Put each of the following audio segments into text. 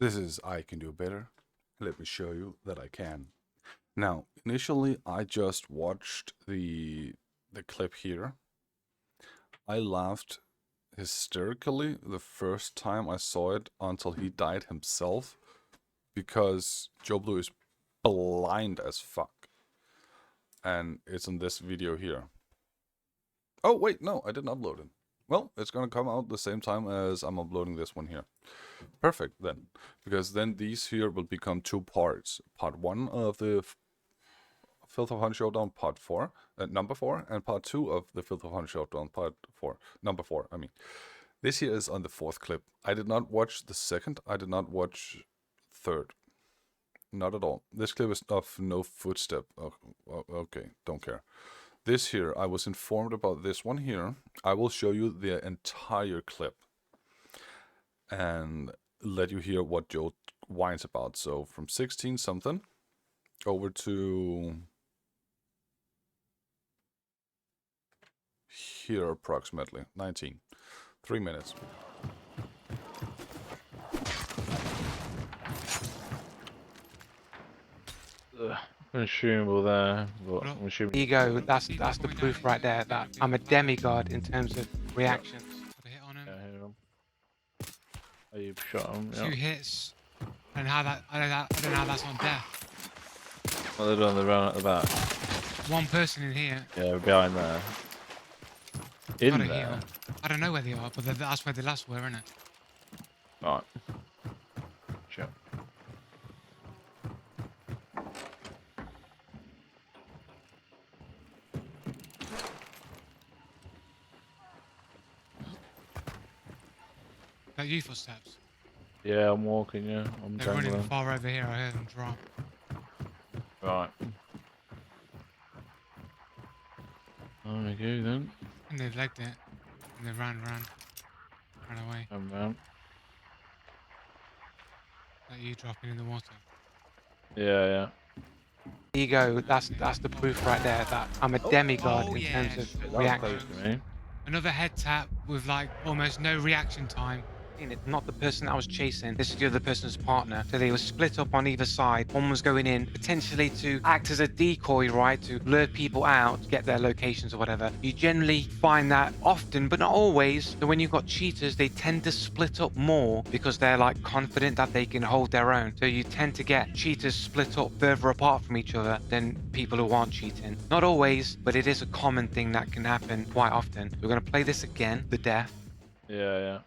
This is I Can Do Better. Let me show you that I can. Now, initially I just watched the clip here. I laughed hysterically the first time I saw it until he died himself because Joe Blue is blind as fuck. And it's in this video here. Oh wait, no, I didn't upload it. Well, it's gonna come out the same time as I'm uploading this one here. Perfect then, because then these here will become two parts. Part 1 of the Filth of Hun Showdown Part 4, number 4, and Part 2 of the Filth of Hun Showdown Part 4, number 4, I mean. This here is on the 4th clip. I did not watch the 2nd, I did not watch 3rd. Not at all. This clip is of no footstep. Oh, okay, don't care. This here, I was informed about this one here. I will show you the entire clip and let you hear what Joe whines about. So from 16 something over to here approximately 19. 3 minutes. Consumable there, but I'm assuming. Ego, that's the proof right there that I'm a demigod in terms of reactions. Got a hit on him. Yeah, hit him. Oh, you shot him. Two hits. And how that I don't know how that's on death. Well, they're doing the run at the back. One person in here. Yeah, behind there. In Got a there. heal. I don't know where they are, but that's where the last were, isn't it? Right. Sure. That you footsteps. Yeah, I'm walking. Yeah, I'm They're running tangling. far over here. I heard them drop. Right. On we go then. And they've legged it. And they ran away. Come round. That you dropping in the water. Yeah, yeah. Ego, that's the proof right there that I'm a demigod Oh, in yeah, terms of sure. That was reactions. close to me. Another head tap with like almost no reaction time. It's not the person that I was chasing. This is the other person's partner. So they were split up on either side. One was going in potentially to act as a decoy, right, to lure people out, get their locations or whatever. You generally find that often, but not always. So when you've got cheaters, they tend to split up more because they're like confident that they can hold their own. So you tend to get cheaters split up further apart from each other than people who aren't cheating. Not always, but it is a common thing that can happen quite often. We're going to play this again, the death. Yeah, yeah.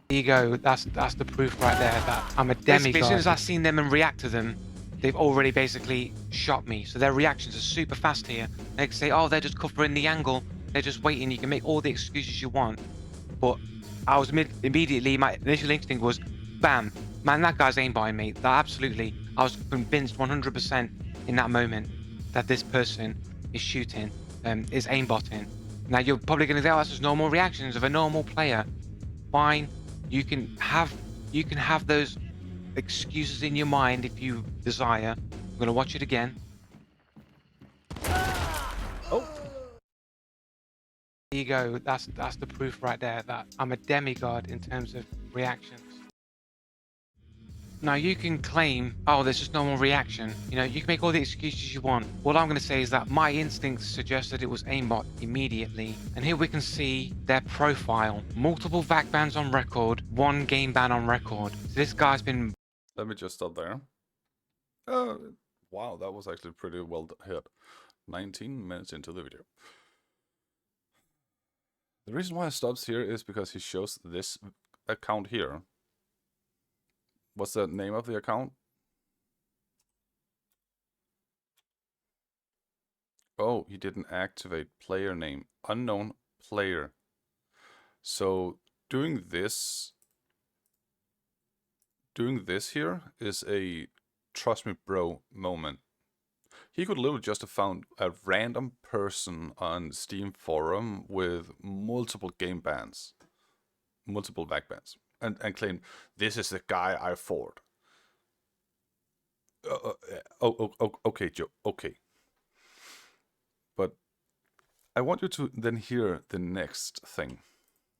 Ego, that's the proof right there that I'm a demigod. As soon as I've seen them and react to them, they've already basically shot me. So their reactions are super fast here. They can say, oh, they're just covering the angle. They're just waiting. You can make all the excuses you want. But I was immediately, my initial instinct was, bam, man, that guy's aimbotting me. That absolutely, I was convinced 100% in that moment that this person is shooting, is aimbotting. Now you're probably going to say, oh, that's just normal reactions of a normal player. Fine. You can have those excuses in your mind if you desire. I'm gonna watch it again. Oh. Ego, that's the proof right there that I'm a demigod in terms of reactions. Now you can claim, oh, there's just normal reaction. You know, you can make all the excuses you want. What I'm going to say is that my instincts suggested it was aimbot immediately. And here we can see their profile. Multiple VAC bans on record, 1 game ban on record. So this guy's been... Let me just stop there. Wow, that was actually pretty well hit. 19 minutes into the video. The reason why it stops here is because he shows this account here. What's the name of the account? Oh, he didn't activate player name. Unknown player. So doing this here is a trust me bro moment. He could literally just have found a random person on Steam forum with multiple game bans, multiple back bans, and claimed, this is the guy I fought. Okay, Joe, okay. But I want you to then hear the next thing.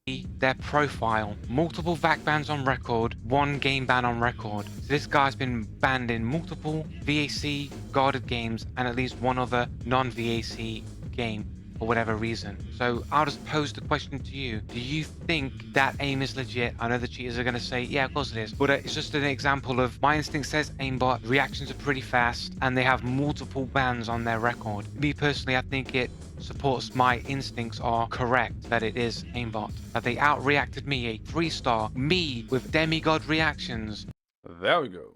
their profile. Multiple VAC bans on record, 1 game ban on record. So this guy's been banned in multiple VAC guarded games and at least 1 other non-VAC game for whatever reason. So I'll just pose the question to you. Do you think that aim is legit? I know the cheaters are going to say, yeah, of course it is. But it's just an example of my instinct says aimbot, reactions are pretty fast, and they have multiple bans on their record. Me personally, I think it supports my instincts are correct that it is aimbot. That they outreacted me, a 3-star, me with demigod reactions. There we go.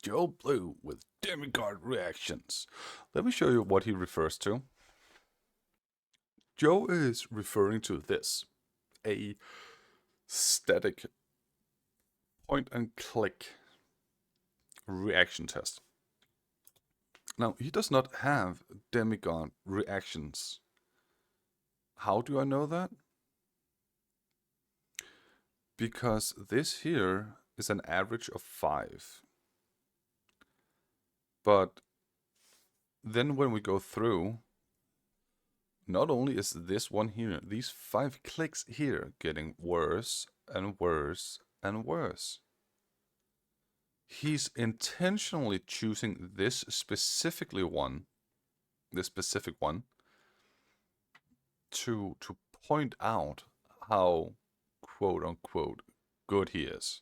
Joe Blue with demigod reactions. Let me show you what he refers to. Joe is referring to this, a static point and click reaction test. Now, he does not have demigod reactions. How do I know that? Because this here is an average of 5. But then when we go through, not only is this one here, these 5 clicks here getting worse and worse and worse. He's intentionally choosing this specific one, to point out how quote unquote good he is.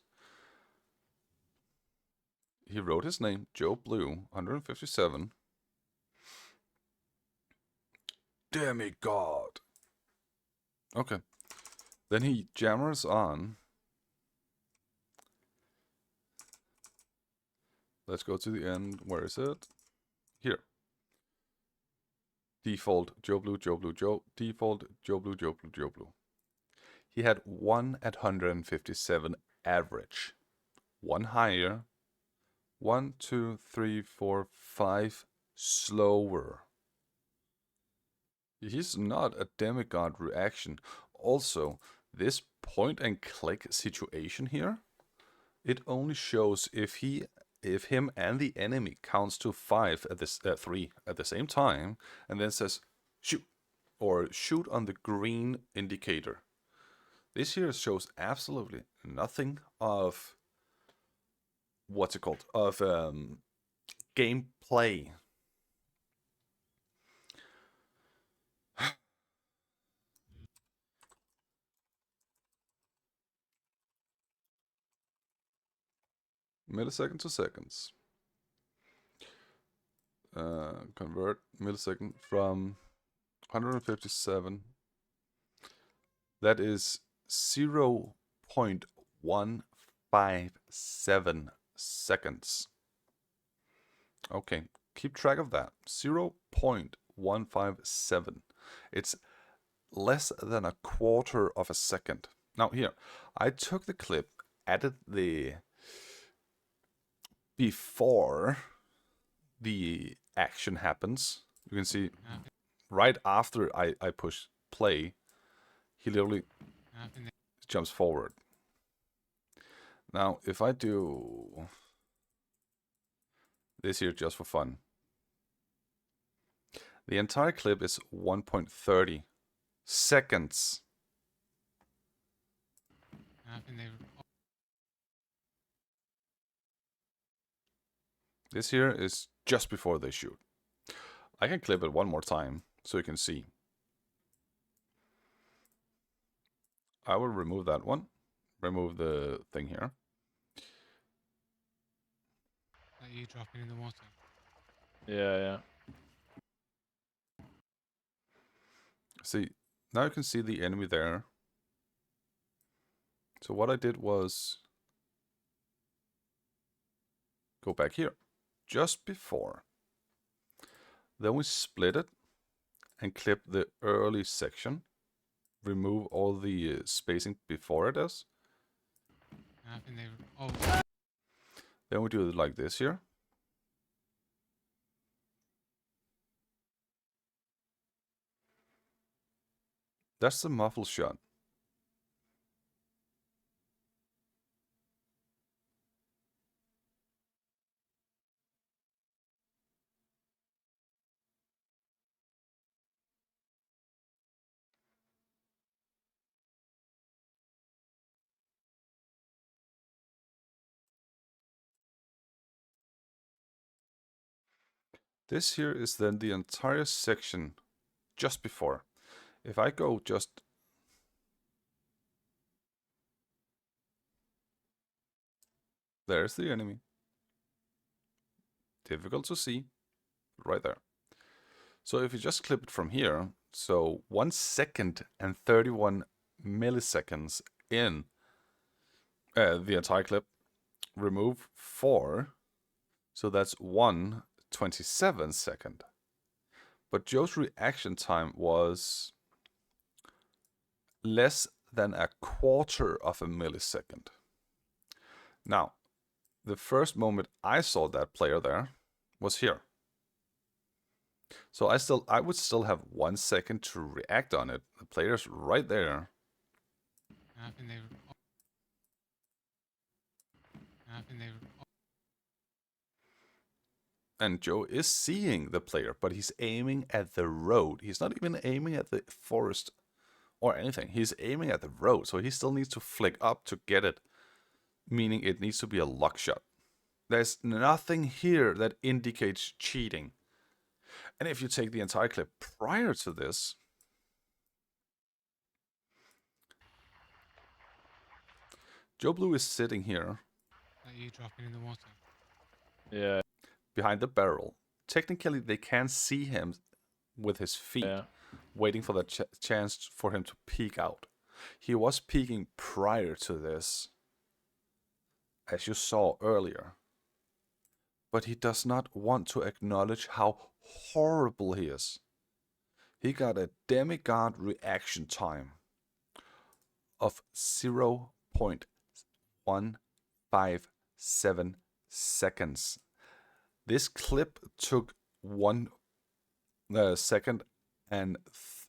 He wrote his name, Joe Blue, 157. Demigod. Okay. Then he jammers on. Let's go to the end. Where is it? Here. Default Joe Blue, Joe Blue, Joe. Default Joe Blue, Joe Blue, Joe Blue. He had 1 at 157 average. 1 higher. 1, 2, 3, 4, 5 slower. He's not a demigod reaction. Also, this point and click situation here, it only shows if him and the enemy counts to 5 at this 3 at the same time, and then says shoot, or shoot on the green indicator. This here shows absolutely nothing of what's it called, of gameplay. Milliseconds to seconds. Convert millisecond from 157. That is 0.157 seconds. Okay, keep track of that. 0.157. It's less than a quarter of a second. Now here, I took the clip, added the before the action happens. You can see right after I push play, he literally jumps forward. Now, if I do this here just for fun, the entire clip is 1.30 seconds. This here is just before they shoot. I can clip it one more time so you can see. I will remove that one. Remove the thing here. That you dropping in the water. Yeah, yeah. See, now you can see the enemy there. So what I did was go back here, just before. Then we split it and clip the early section. Remove all the spacing before it is. Then we do it like this here. That's the muffle shot. This here is then the entire section just before. If I go just... There's the enemy. Difficult to see. Right there. So if you just clip it from here, so 1 second and 31 milliseconds in the entire clip, remove 4, so that's 1/27 second. But Joe's reaction time was less than a quarter of a millisecond. Now, the first moment I saw that player there was here. So I would still have 1 second to react on it. The player's right there. I think they. I think they. And Joe is seeing the player, but he's aiming at the road. He's not even aiming at the forest or anything. He's aiming at the road, so he still needs to flick up to get it, meaning it needs to be a luck shot. There's nothing here that indicates cheating. And if you take the entire clip prior to this, Joe Blue is sitting here That you dropping in the water. Yeah. behind the barrel. Technically, they can't see him with his feet, Yeah. waiting for the chance for him to peek out. He was peeking prior to this, as you saw earlier. But he does not want to acknowledge how horrible he is. He got a demigod reaction time of 0.157 seconds. This clip took 1 second and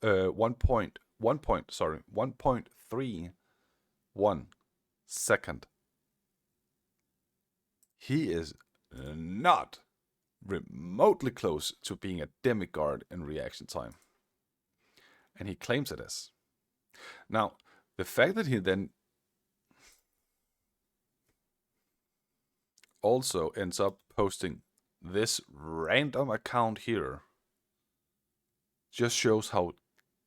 1.31 second. He is not remotely close to being a demigod in reaction time. And he claims it is. Now, the fact that he then also ends up posting this random account here just shows how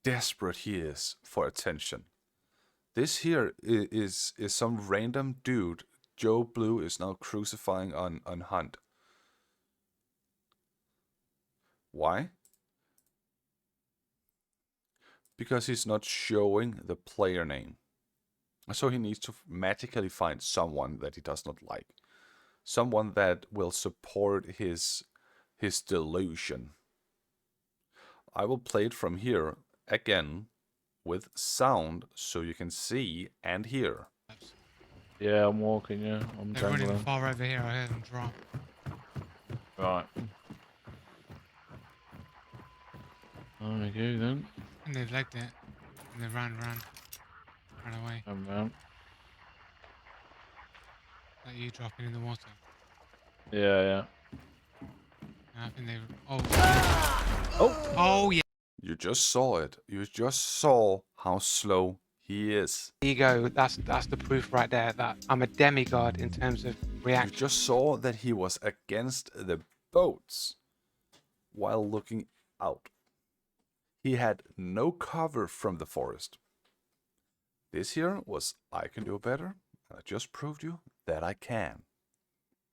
desperate he is for attention. This here is some random dude Joe Blue is now crucifying on Hunt. Why? Because he's not showing the player name. So he needs to magically find someone that he does not like. Someone that will support his delusion. I will play it from here again with sound so you can see and hear. Yeah, I'm walking, yeah. I'm They're running jungling. far over here. I heard them drop. Right. There we go then. And they've legged it. And they ran away. Come round. That you dropping in the water. Yeah, yeah. And I think they. Oh yeah. You just saw it. You just saw how slow he is. Ego, that's the proof right there that I'm a demigod in terms of You reaction. just saw that he was against the boats while looking out. He had no cover from the forest. This here was I can do better, and I just proved you that I can.